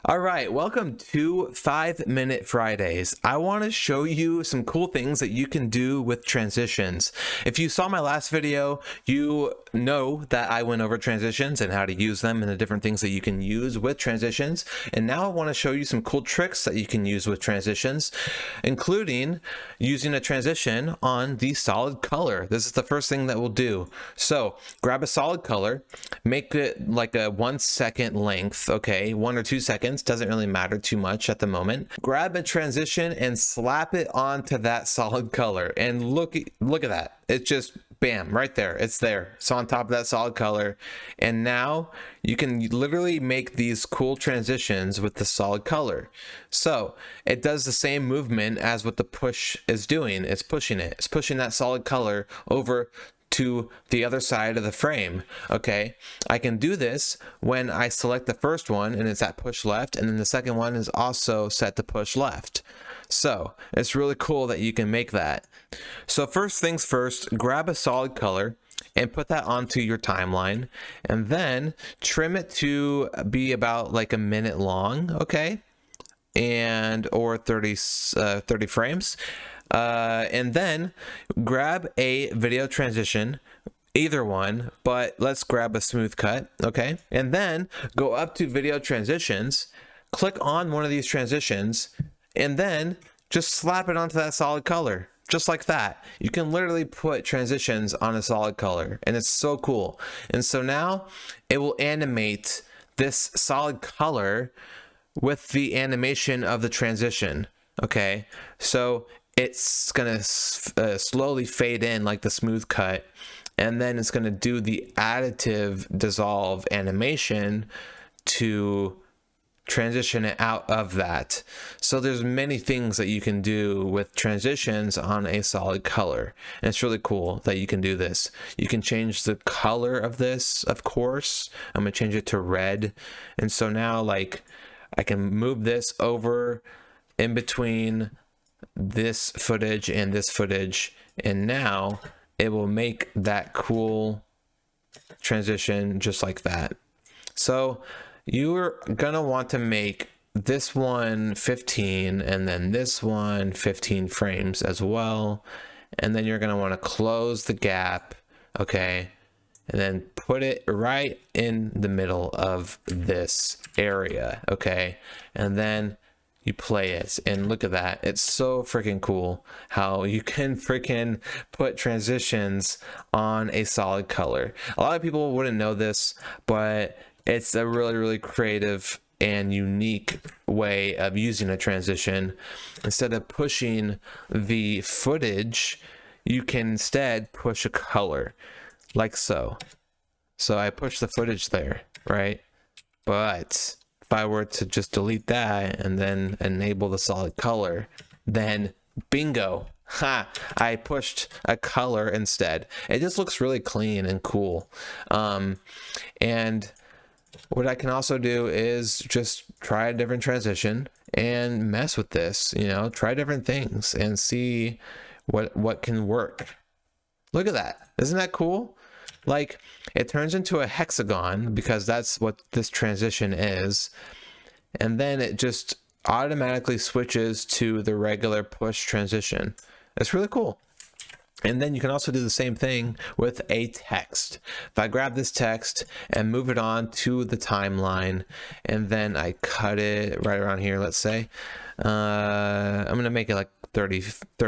All right, welcome to 5-Minute Fridays. I want to show you some cool things that you can do with transitions. If you saw my last video, you know that I went over transitions and how to use them and the different things that you can use with transitions. And now I want to show you some cool tricks that you can use with transitions, including using a transition on the solid color. This is the first thing that we'll do. So grab a solid color, make it like a 1 second length, okay, 1 or 2 seconds. Doesn't really matter too much at the moment. Grab a transition and slap it onto that solid color, and look at that. It's just bam, right there. It's there. It's on top of that solid color, and now you can literally make these cool transitions with the solid color. So it does the same movement as what the push is doing. It's pushing it. It's pushing that solid color over to the other side of the frame. Okay, I can do this when I select the first one and it's at push left, and then the second one is also set to push left. So it's really cool that you can make that. So first things first, grab a solid color and put that onto your timeline, and then trim it to be about like a minute long, okay, and or 30 frames. And then grab a video transition, either one, but let's grab a smooth cut, okay? And then go up to video transitions, click on one of these transitions, and then just slap it onto that solid color, just like that. You can literally put transitions on a solid color, and it's so cool. And so now it will animate this solid color with the animation of the transition, okay? So it's gonna slowly fade in like the smooth cut, and then it's gonna do the additive dissolve animation to transition it out of that. So there's many things that you can do with transitions on a solid color, and it's really cool that you can do this. You can change the color of this, of course. I'm gonna change it to red, and so now like I can move this over in between this footage and this footage, and now it will make that cool transition just like that. So you're gonna want to make this one 15 and then this one 15 frames as well, and then you're gonna want to close the gap, okay, and then put it right in the middle of this area, okay, and then you play it, and look at that. It's so freaking cool how you can freaking put transitions on a solid color. A lot of people wouldn't know this, but it's a really creative and unique way of using a transition. Instead of pushing the footage, you can instead push a color like so. So I push the footage there, right? But if I were to just delete that and then enable the solid color, then bingo, I pushed a color instead. It just looks really clean and cool. And what I can also do is just try a different transition and mess with this, you know, try different things and see what can work. Look at that. Isn't that cool? Like, it turns into a hexagon because that's what this transition is, and then it just automatically switches to the regular push transition. It's really cool. And then you can also do the same thing with a text. If I grab this text and move it on to the timeline, and then I cut it right around here, let's say, I'm gonna make it like 30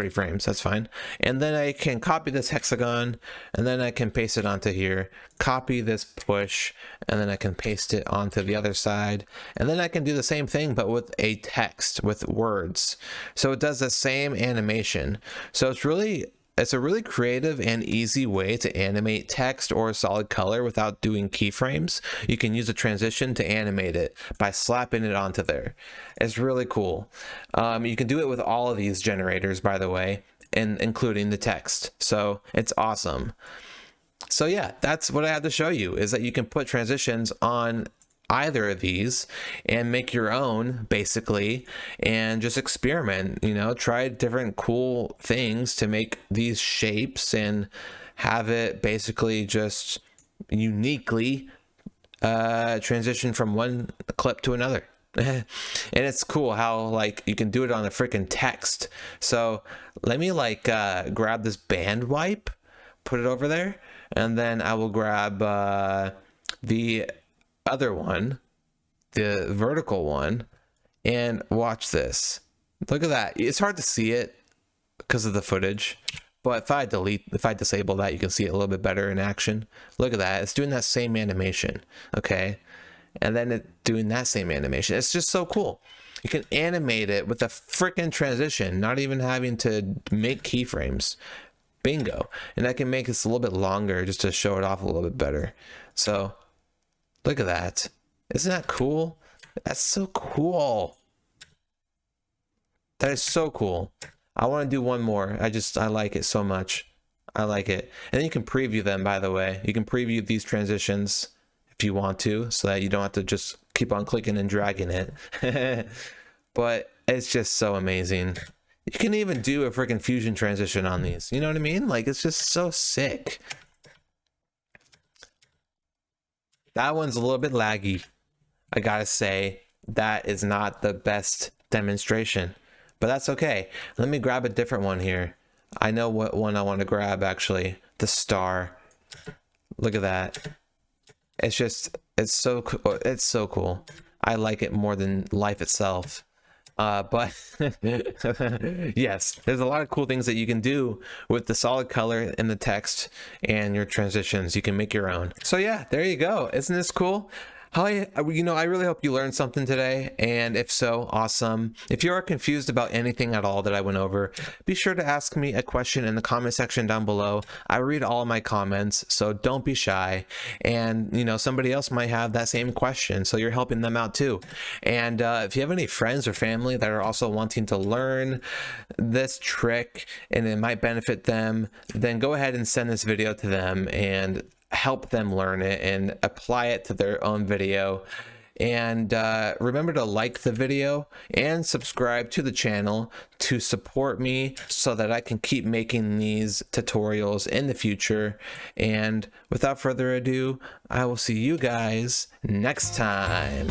frames, that's fine. And then I can copy this hexagon, and then I can paste it onto here, copy this push, and then I can paste it onto the other side, and then I can do the same thing but with a text, with words. So it does the same animation. So it's a really creative and easy way to animate text or solid color without doing keyframes. You can use a transition to animate it by slapping it onto there. It's really cool. You can do it with all of these generators, by the way, and including the text. So it's awesome. So yeah, that's what I have to show you, is that you can put transitions on either of these and make your own, basically, and just experiment, you know, try different cool things to make these shapes and have it basically just uniquely transition from one clip to another. And it's cool how like you can do it on the freaking text. So let me like grab this band wipe, put it over there, and then I will grab the other one, the vertical one, and watch this. Look at that. It's hard to see it because of the footage, but if I disable that, you can see it a little bit better in action. Look at that. It's doing that same animation. Okay. And then it doing that same animation. It's just so cool. You can animate it with a freaking transition, not even having to make keyframes. Bingo. And I can make this a little bit longer just to show it off a little bit better. So look at that. Isn't that cool? That's so cool. That is so cool. I want to do one more. I like it so much. I like it. And then you can preview them, by the way. You can preview these transitions if you want to, so that you don't have to just keep on clicking and dragging it. But it's just so amazing. You can even do a freaking fusion transition on these. You know what I mean? Like, it's just so sick. That one's a little bit laggy. I gotta say, that is not the best demonstration, but that's okay. Let me grab a different one here. I know what one I want to grab, actually. The star. Look at that. It's so cool. It's so cool. I like it more than life itself. But yes, there's a lot of cool things that you can do with the solid color in the text and your transitions. You can make your own. So yeah, there you go. Isn't this cool? I really hope you learned something today, and if so, awesome. If you are confused about anything at all that I went over, be sure to ask me a question in the comment section down below. I read all of my comments, so don't be shy. And somebody else might have that same question, so you're helping them out too. And if you have any friends or family that are also wanting to learn this trick and it might benefit them, then go ahead and send this video to them and help them learn it and apply it to their own video. And remember to like the video and subscribe to the channel to support me so that I can keep making these tutorials in the future. And without further ado, I will see you guys next time.